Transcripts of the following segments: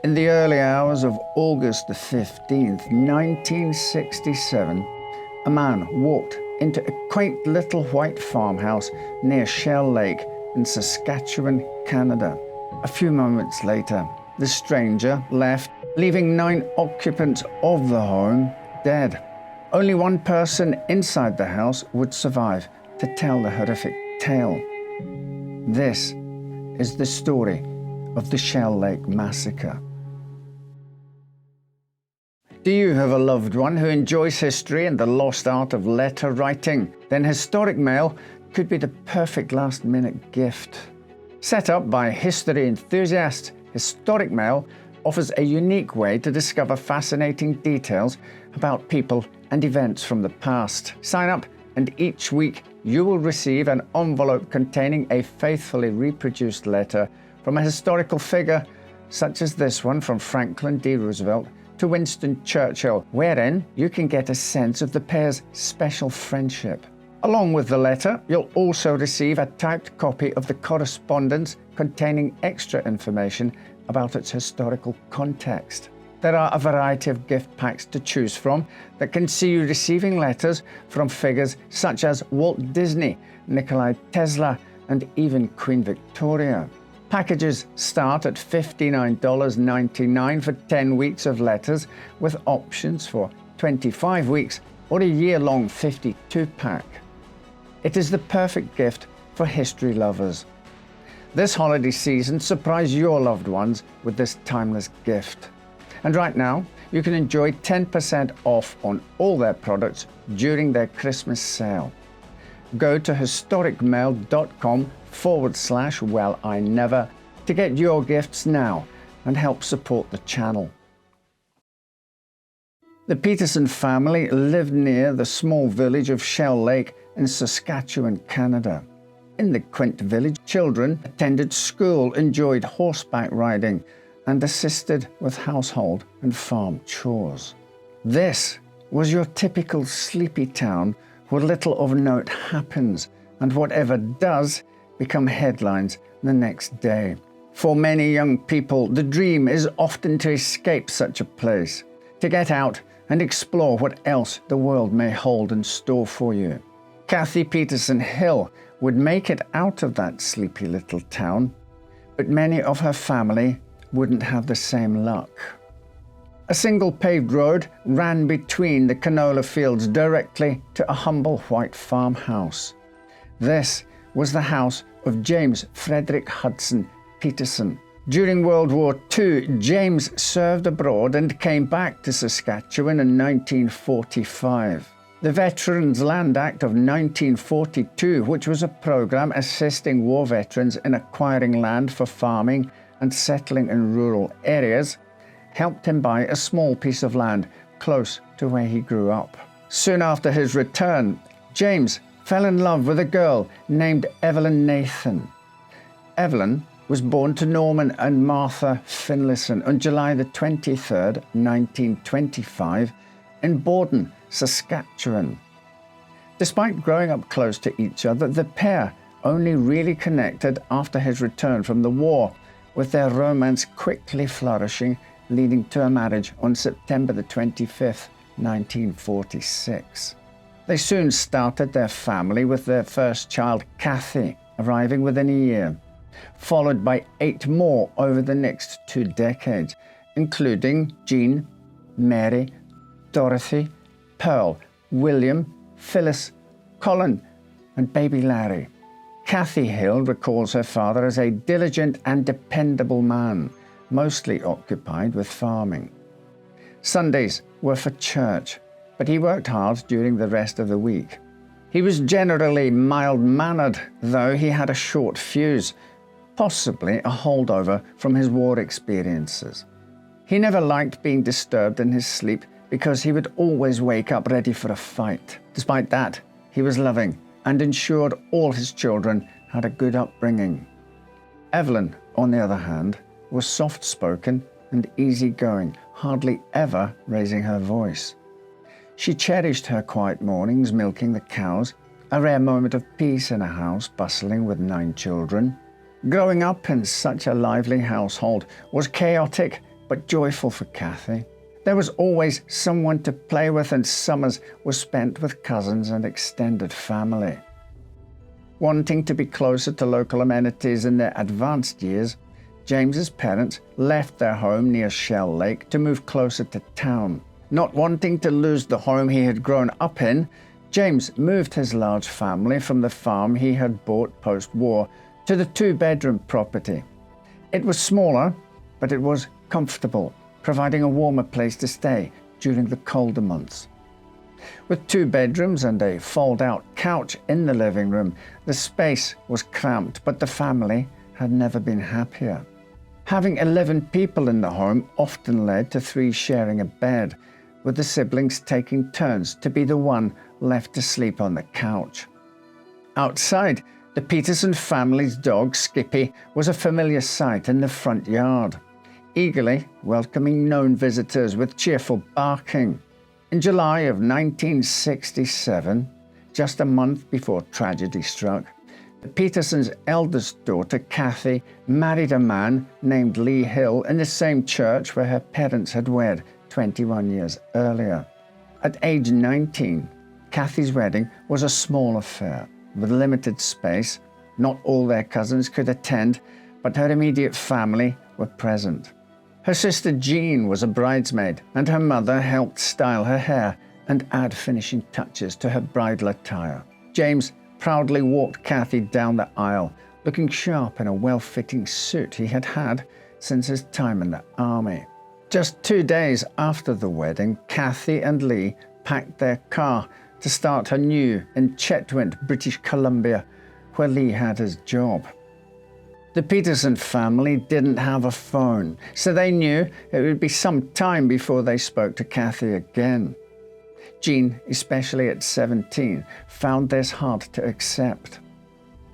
In the early hours of August the 15th, 1967, a man walked into a quaint little white farmhouse near Shell Lake in Saskatchewan, Canada. A few moments later, the stranger left, leaving 9 occupants of the home dead. Only one person inside the house would survive to tell the horrific tale. This is the story of the Shell Lake Massacre. Do you have a loved one who enjoys history and the lost art of letter writing? Then Historic Mail could be the perfect last-minute gift. Set up by history enthusiasts, Historic Mail offers a unique way to discover fascinating details about people and events from the past. Sign up and each week you will receive an envelope containing a faithfully reproduced letter from a historical figure such as this one from Franklin D. Roosevelt to Winston Churchill, wherein you can get a sense of the pair's special friendship. Along with the letter, you'll also receive a typed copy of the correspondence containing extra information about its historical context. There are a variety of gift packs to choose from that can see you receiving letters from figures such as Walt Disney, Nikola Tesla, and even Queen Victoria. Packages start at $59.99 for 10 weeks of letters, with options for 25 weeks or a year-long 52-pack. It is the perfect gift for history lovers. This holiday season, surprise your loved ones with this timeless gift. And right now, you can enjoy 10% off on all their products during their Christmas sale. Go to historicmail.com/wellinever to get your gifts now and help support the channel. The Peterson family lived near the small village of Shell Lake in Saskatchewan, Canada. In the quaint village, children attended school, enjoyed horseback riding, and assisted with household and farm chores. This was your typical sleepy town where little of note happens, and whatever does become headlines the next day. For many young people, the dream is often to escape such a place, to get out and explore what else the world may hold in store for you. Kathy Peterson Hill would make it out of that sleepy little town, but many of her family wouldn't have the same luck. A single paved road ran between the canola fields directly to a humble white farmhouse. This was the house of James Frederick Hudson Peterson. During World War II, James served abroad and came back to Saskatchewan in 1945. The Veterans Land Act of 1942, which was a program assisting war veterans in acquiring land for farming and settling in rural areas, helped him buy a small piece of land close to where he grew up. Soon after his return, James fell in love with a girl named Evelyn Nathan. Evelyn was born to Norman and Martha Finlayson on July the 23rd, 1925, in Borden, Saskatchewan. Despite growing up close to each other, the pair only really connected after his return from the war, with their romance quickly flourishing, leading to a marriage on September the 25th, 1946. They soon started their family with their first child, Kathy, arriving within a year, followed by 8 more over the next 2 decades, including Jean, Mary, Dorothy, Pearl, William, Phyllis, Colin, and baby Larry. Kathy Hill recalls her father as a diligent and dependable man, mostly occupied with farming. Sundays were for church, but he worked hard during the rest of the week. He was generally mild-mannered, though he had a short fuse, possibly a holdover from his war experiences. He never liked being disturbed in his sleep because he would always wake up ready for a fight. Despite that, he was loving and ensured all his children had a good upbringing. Evelyn, on the other hand, was soft-spoken and easygoing, hardly ever raising her voice. She cherished her quiet mornings milking the cows, a rare moment of peace in a house bustling with 9 children. Growing up in such a lively household was chaotic but joyful for Kathy. There was always someone to play with, and summers were spent with cousins and extended family. Wanting to be closer to local amenities in their advanced years, James's parents left their home near Shell Lake to move closer to town. Not wanting to lose the home he had grown up in, James moved his large family from the farm he had bought post-war to the two-bedroom property. It was smaller, but it was comfortable, providing a warmer place to stay during the colder months. With 2 bedrooms and a fold-out couch in the living room, the space was cramped, but the family had never been happier. Having 11 people in the home often led to 3 sharing a bed, with the siblings taking turns to be the one left to sleep on the couch. Outside, the Peterson family's dog, Skippy, was a familiar sight in the front yard, eagerly welcoming known visitors with cheerful barking. In July of 1967, just a month before tragedy struck, the Petersons' eldest daughter, Kathy, married a man named Lee Hill in the same church where her parents had wed 21 years earlier. At age 19, Kathy's wedding was a small affair with limited space. Not all their cousins could attend, but her immediate family were present. Her sister Jean was a bridesmaid, and her mother helped style her hair and add finishing touches to her bridal attire. James proudly walked Kathy down the aisle, looking sharp in a well-fitting suit he had had since his time in the army. Just 2 days after the wedding, Kathy and Lee packed their car to start anew in Chetwynd, British Columbia, where Lee had his job. The Peterson family didn't have a phone, so they knew it would be some time before they spoke to Kathy again. Jean, especially at 17, found this hard to accept.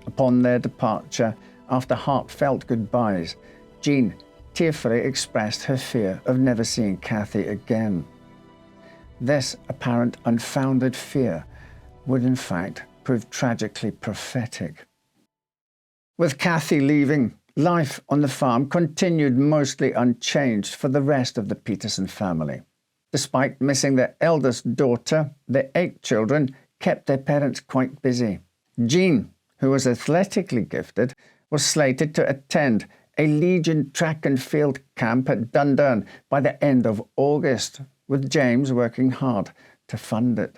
Upon their departure, after heartfelt goodbyes, Jean tearfully expressed her fear of never seeing Kathy again. This apparent unfounded fear would in fact prove tragically prophetic. With Kathy leaving, life on the farm continued mostly unchanged for the rest of the Peterson family. Despite missing their eldest daughter, their 8 children kept their parents quite busy. Jean, who was athletically gifted, was slated to attend a Legion track and field camp at Dundurn by the end of August, with James working hard to fund it.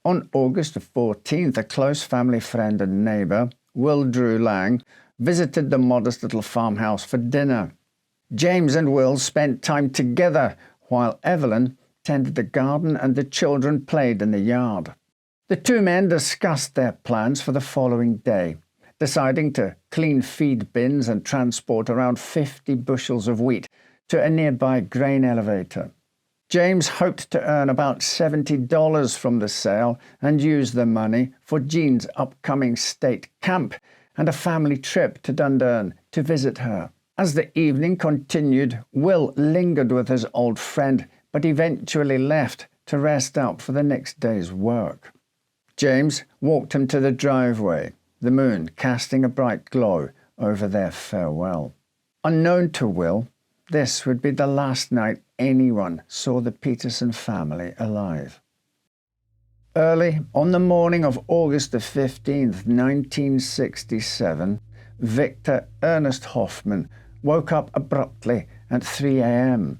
On August 14th, a close family friend and neighbour, Will Drew Lang, visited the modest little farmhouse for dinner. James and Will spent time together while Evelyn tended the garden and the children played in the yard. The 2 men discussed their plans for the following day, deciding to clean feed bins and transport around 50 bushels of wheat to a nearby grain elevator. James hoped to earn about $70 from the sale and use the money for Jean's upcoming state camp and a family trip to Dundurn to visit her. As the evening continued, Will lingered with his old friend, but eventually left to rest up for the next day's work. James walked him to the driveway, the moon casting a bright glow over their farewell. Unknown to Will, this would be the last night anyone saw the Peterson family alive. Early on the morning of August 15th, 1967, Victor Ernest Hoffman woke up abruptly at 3 a.m.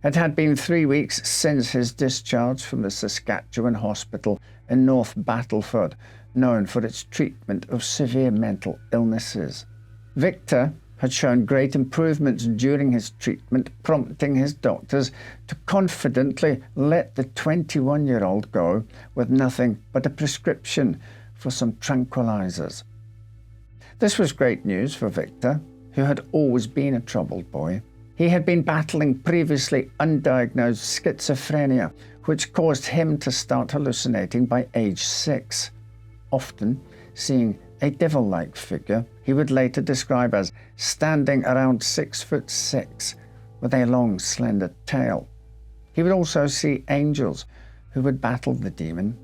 It had been 3 weeks since his discharge from the Saskatchewan hospital in North Battleford, known for its treatment of severe mental illnesses. Victor had shown great improvements during his treatment, prompting his doctors to confidently let the 21-year-old go with nothing but a prescription for some tranquilizers. This was great news for Victor, who had always been a troubled boy. He had been battling previously undiagnosed schizophrenia, which caused him to start hallucinating by age 6, often seeing a devil-like figure he would later describe as standing around 6'6", with a long, slender tail. He would also see angels who would battle the demon,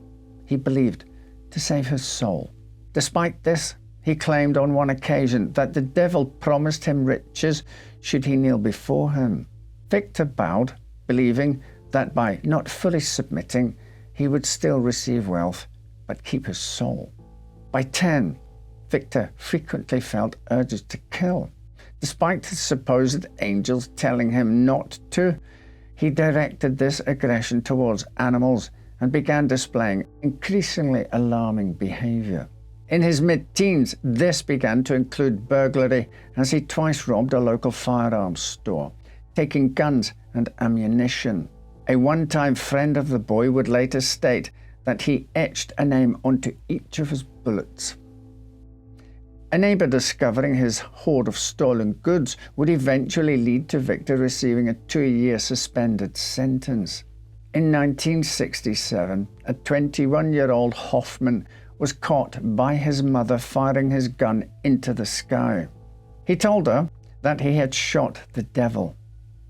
he believed, to save his soul. Despite this, He claimed on one occasion that the devil promised him riches should he kneel before him. Victor bowed, believing that by not fully submitting, he would still receive wealth, but keep his soul. By 10, Victor frequently felt urges to kill. Despite the supposed angels telling him not to, he directed this aggression towards animals and began displaying increasingly alarming behavior. In his mid-teens, this began to include burglary, as he twice robbed a local firearms store, taking guns and ammunition. A one-time friend of the boy would later state that he etched a name onto each of his bullets. A neighbor discovering his hoard of stolen goods would eventually lead to Victor receiving a 2-year suspended sentence. In 1967, a 21-year-old Hoffman was caught by his mother firing his gun into the sky. He told her that he had shot the devil.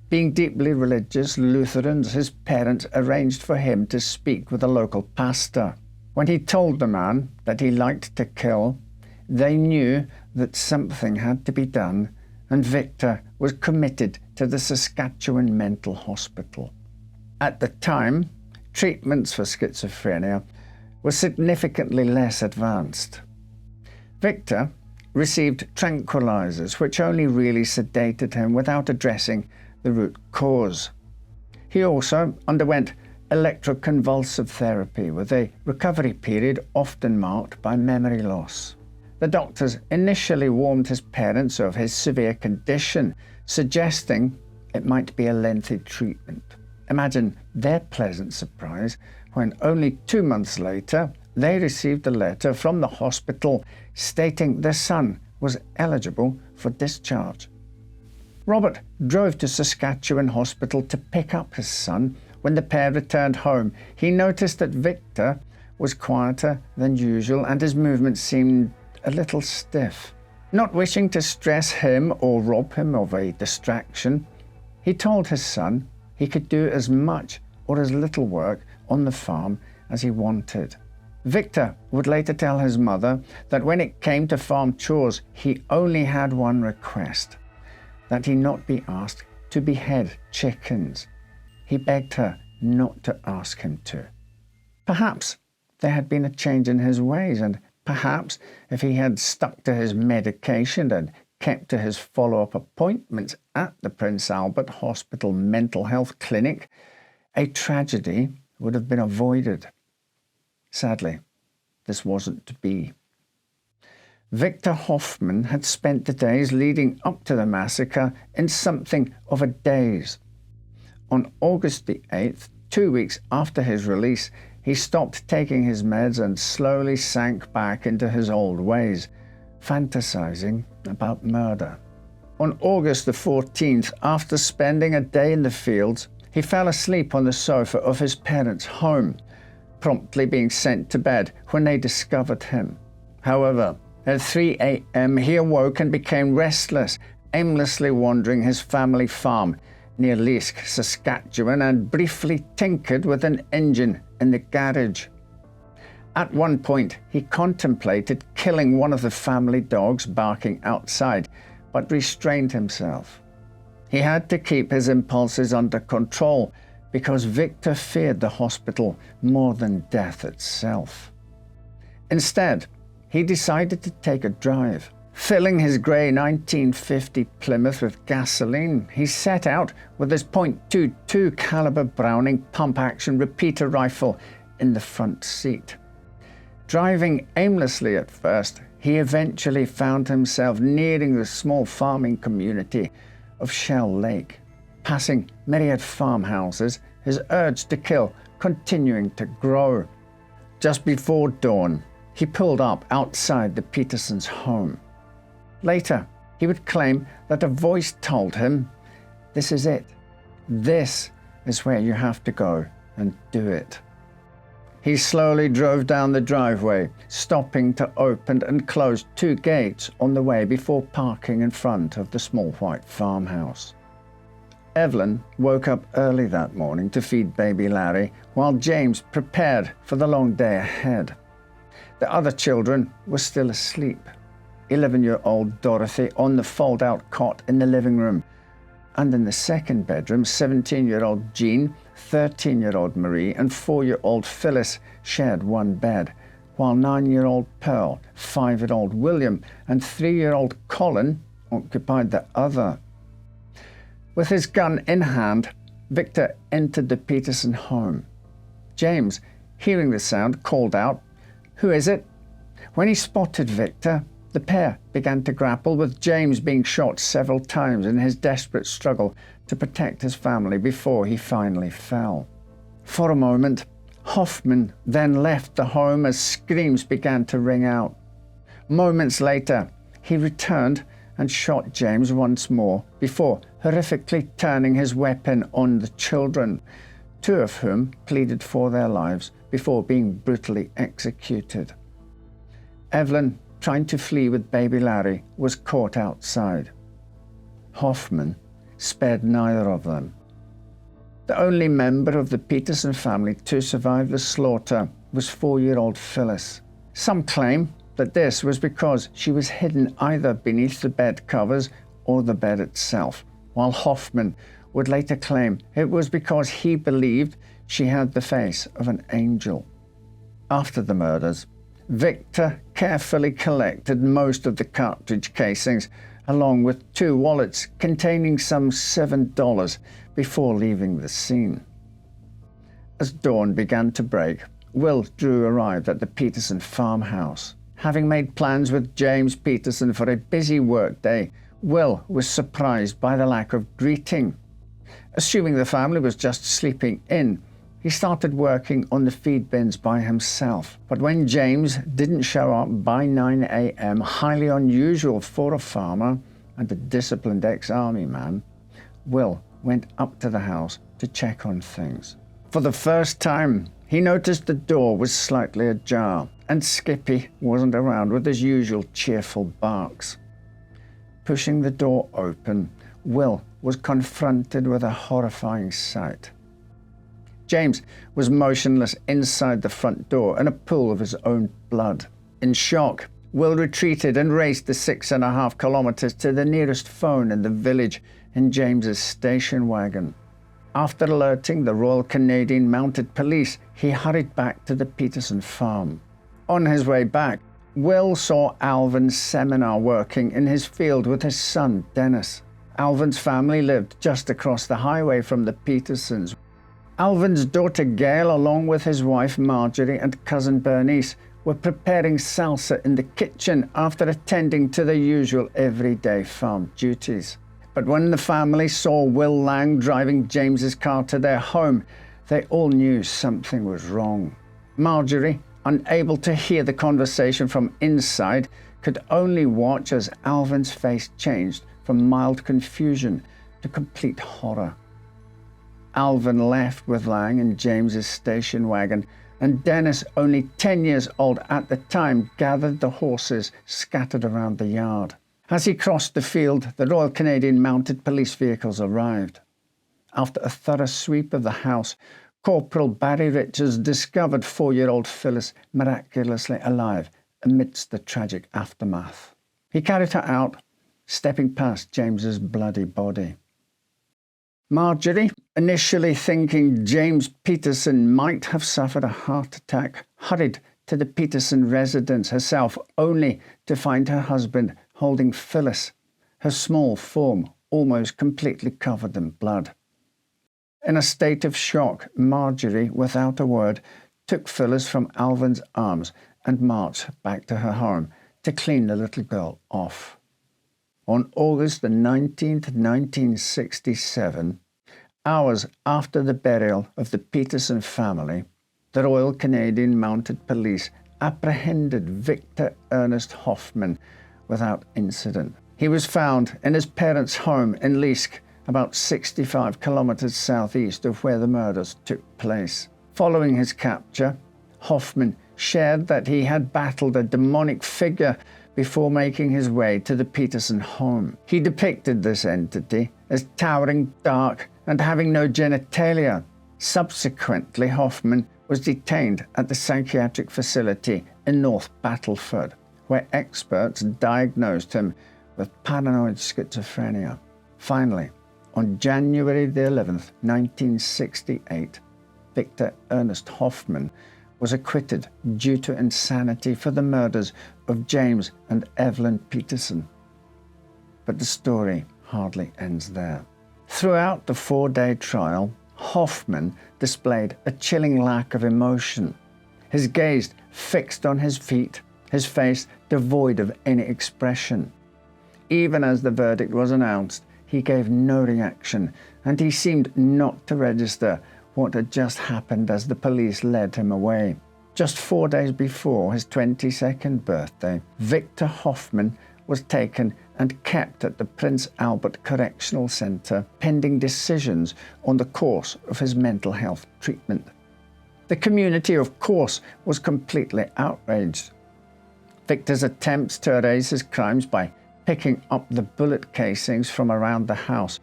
Being deeply religious Lutherans, his parents arranged for him to speak with a local pastor. When he told the man that he liked to kill, they knew that something had to be done, and Victor was committed to the Saskatchewan Mental Hospital. At the time, treatments for schizophrenia were significantly less advanced. Victor received tranquilizers, which only really sedated him without addressing the root cause. He also underwent electroconvulsive therapy, with a recovery period often marked by memory loss. The doctors initially warned his parents of his severe condition, suggesting it might be a lengthy treatment. Imagine their pleasant surprise when only 2 months later they received a letter from the hospital stating their son was eligible for discharge. Robert drove to Saskatchewan Hospital to pick up his son. When the pair returned home, he noticed that Victor was quieter than usual and his movements seemed a little stiff. Not wishing to stress him or rob him of a distraction, he told his son he could do as much or as little work on the farm as he wanted. Victor would later tell his mother that when it came to farm chores, he only had one request: that he not be asked to behead chickens. He begged her not to ask him to. Perhaps there had been a change in his ways, and perhaps if he had stuck to his medication and kept to his follow-up appointments at the Prince Albert Hospital Mental Health Clinic, a tragedy would have been avoided. Sadly, this wasn't to be. Victor Hoffman had spent the days leading up to the massacre in something of a daze. On August the 8th, 2 weeks after his release, he stopped taking his meds and slowly sank back into his old ways, fantasizing about murder. On August the 14th, after spending a day in the fields, he fell asleep on the sofa of his parents' home, promptly being sent to bed when they discovered him. However, at 3 a.m. he awoke and became restless, aimlessly wandering his family farm near Leask, Saskatchewan, and briefly tinkered with an engine in the garage. At one point, he contemplated killing one of the family dogs barking outside, but restrained himself. He had to keep his impulses under control because Victor feared the hospital more than death itself. Instead, he decided to take a drive. Filling his grey 1950 Plymouth with gasoline, he set out with his .22 caliber Browning pump-action repeater rifle in the front seat. Driving aimlessly at first, he eventually found himself nearing the small farming community of Shell Lake. Passing myriad farmhouses, his urge to kill continuing to grow. Just before dawn, he pulled up outside the Petersons' home. Later, he would claim that a voice told him, "This is it. This is where you have to go and do it." He slowly drove down the driveway, stopping to open and close 2 gates on the way before parking in front of the small white farmhouse. Evelyn woke up early that morning to feed baby Larry, while James prepared for the long day ahead. The other children were still asleep. 11-year-old Dorothy on the fold-out cot in the living room. And in the second bedroom, 17-year-old Jean, 13-year-old Marie, and 4-year-old Phyllis shared one bed, while 9-year-old Pearl, 5-year-old William, and 3-year-old Colin occupied the other. With his gun in hand, Victor entered the Peterson home. James, hearing the sound, called out, "Who is it?" When he spotted Victor, the pair began to grapple, with James being shot several times in his desperate struggle to protect his family before he finally fell. For a moment, Hoffman then left the home as screams began to ring out. Moments later, he returned and shot James once more before horrifically turning his weapon on the children, 2 of whom pleaded for their lives before being brutally executed. Evelyn, trying to flee with baby Larry, was caught outside. Hoffman spared neither of them. The only member of the Peterson family to survive the slaughter was 4-year-old Phyllis. Some claim that this was because she was hidden either beneath the bed covers or the bed itself, while Hoffman would later claim it was because he believed she had the face of an angel. After the murders, Victor carefully collected most of the cartridge casings, along with 2 wallets containing some $7 before leaving the scene. As dawn began to break, Will Drew arrived at the Peterson farmhouse. Having made plans with James Peterson for a busy workday, Will was surprised by the lack of greeting. Assuming the family was just sleeping in, he started working on the feed bins by himself. But when James didn't show up by 9 a.m., highly unusual for a farmer and a disciplined ex-army man, Will went up to the house to check on things. For the first time, he noticed the door was slightly ajar, and Skippy wasn't around with his usual cheerful barks. Pushing the door open, Will was confronted with a horrifying sight. James was motionless inside the front door in a pool of his own blood. In shock, Will retreated and raced the 6.5 kilometers to the nearest phone in the village in James's station wagon. After alerting the Royal Canadian Mounted Police, he hurried back to the Peterson farm. On his way back, Will saw Alvin Seminar working in his field with his son, Dennis. Alvin's family lived just across the highway from the Petersons. Alvin's daughter Gail, along with his wife Marjorie and cousin Bernice, were preparing salsa in the kitchen after attending to their usual everyday farm duties. But when the family saw Will Lang driving James's car to their home, they all knew something was wrong. Marjorie, unable to hear the conversation from inside, could only watch as Alvin's face changed from mild confusion to complete horror. Alvin left with Lang in James's station wagon, and Dennis, only 10 years old at the time, gathered the horses scattered around the yard. As he crossed the field, the Royal Canadian Mounted Police vehicles arrived. After a thorough sweep of the house, Corporal Barry Richards discovered 4-year-old Phyllis miraculously alive amidst the tragic aftermath. He carried her out, stepping past James's bloody body. Marjorie, initially thinking James Peterson might have suffered a heart attack, hurried to the Peterson residence herself, only to find her husband holding Phyllis, her small form almost completely covered in blood. In a state of shock, Marjorie, without a word, took Phyllis from Alvin's arms and marched back to her home to clean the little girl off. On August the 19th, 1967, hours after the burial of the Peterson family, the Royal Canadian Mounted Police apprehended Victor Ernest Hoffman without incident. He was found in his parents' home in Leask, about 65 kilometers southeast of where the murders took place. Following his capture, Hoffman shared that he had battled a demonic figure before making his way to the Peterson home. He depicted this entity as towering, dark, and having no genitalia. Subsequently, Hoffman was detained at the psychiatric facility in North Battleford, where experts diagnosed him with paranoid schizophrenia. Finally, on January the 11th, 1968, Victor Ernest Hoffman was acquitted due to insanity for the murders of James and Evelyn Peterson. But the story hardly ends there. Throughout the 4-day trial, Hoffman displayed a chilling lack of emotion, his gaze fixed on his feet, his face devoid of any expression. Even as the verdict was announced, he gave no reaction, and he seemed not to register what had just happened as the police led him away. Just 4 days before his 22nd birthday, Victor Hoffman was taken and kept at the Prince Albert Correctional Centre pending decisions on the course of his mental health treatment. The community, of course, was completely outraged. Victor's attempts to erase his crimes by picking up the bullet casings from around the house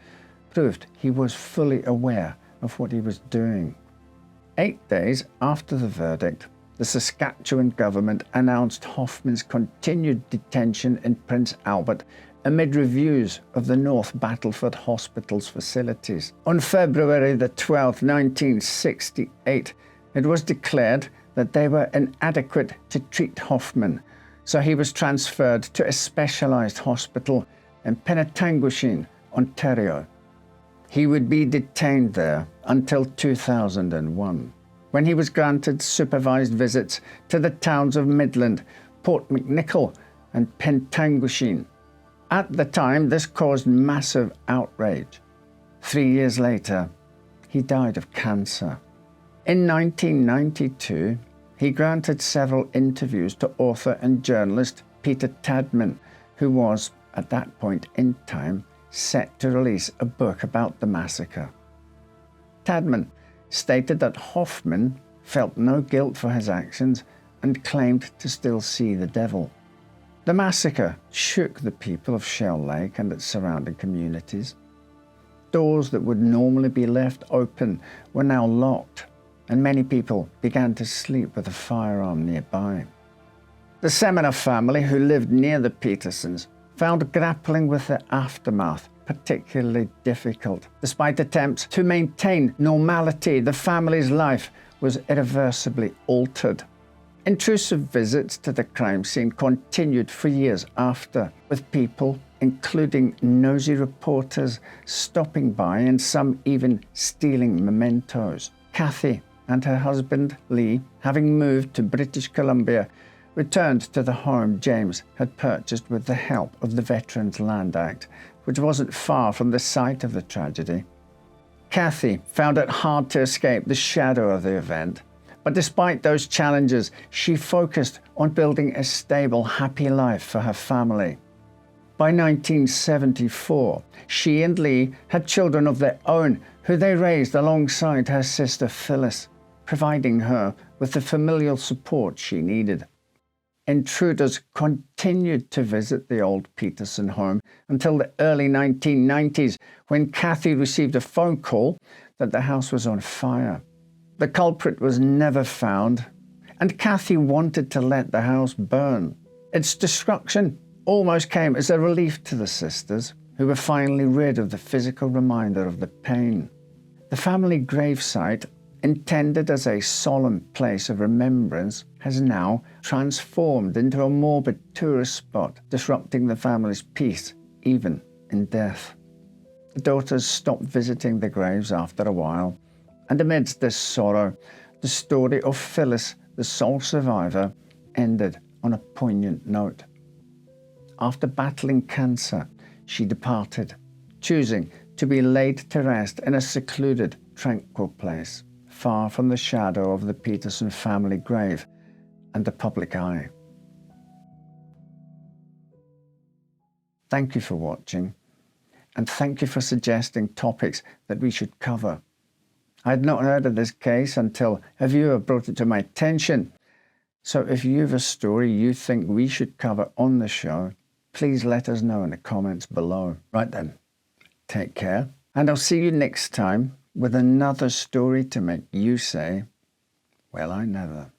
proved he was fully aware of what he was doing. 8 days after the verdict, the Saskatchewan government announced Hoffman's continued detention in Prince Albert amid reviews of the North Battleford Hospital's facilities. On February the 12th, 1968, it was declared that they were inadequate to treat Hoffman, so he was transferred to a specialized hospital in Penetanguishene, Ontario. He would be detained there until 2001, when he was granted supervised visits to the towns of Midland, Port McNicoll, and Penetanguishene. At the time, this caused massive outrage. 3 years later, he died of cancer. In 1992, he granted several interviews to author and journalist Peter Tadman, who was, at that point in time, set to release a book about the massacre. Tadman stated that Hoffman felt no guilt for his actions and claimed to still see the devil. The massacre shook the people of Shell Lake and its surrounding communities. Doors that would normally be left open were now locked, and many people began to sleep with a firearm nearby. The Seminer family, who lived near the Petersons, found grappling with the aftermath particularly difficult. Despite attempts to maintain normality, the family's life was irreversibly altered. Intrusive visits to the crime scene continued for years after, with people, including nosy reporters, stopping by and some even stealing mementos. Kathy and her husband, Lee, having moved to British Columbia, returned to the home James had purchased with the help of the Veterans Land Act, which wasn't far from the site of the tragedy. Kathy found it hard to escape the shadow of the event, but despite those challenges, she focused on building a stable, happy life for her family. By 1974, she and Lee had children of their own who they raised alongside her sister Phyllis, providing her with the familial support she needed. Intruders continued to visit the old Peterson home until the early 1990s, when Kathy received a phone call that the house was on fire. The culprit was never found, and Kathy wanted to let the house burn. Its destruction almost came as a relief to the sisters, who were finally rid of the physical reminder of the pain. The family gravesite, intended as a solemn place of remembrance, has now transformed into a morbid tourist spot, disrupting the family's peace, even in death. The daughters stopped visiting the graves after a while, and amidst this sorrow, the story of Phyllis, the sole survivor, ended on a poignant note. After battling cancer, she departed, choosing to be laid to rest in a secluded, tranquil place, far from the shadow of the Peterson family grave and the public eye. Thank you for watching, and thank you for suggesting topics that we should cover. I had not heard of this case until a viewer brought it to my attention. So if you have a story you think we should cover on the show, please let us know in the comments below. Right then, take care, and I'll see you next time with another story to make you say, well, I never.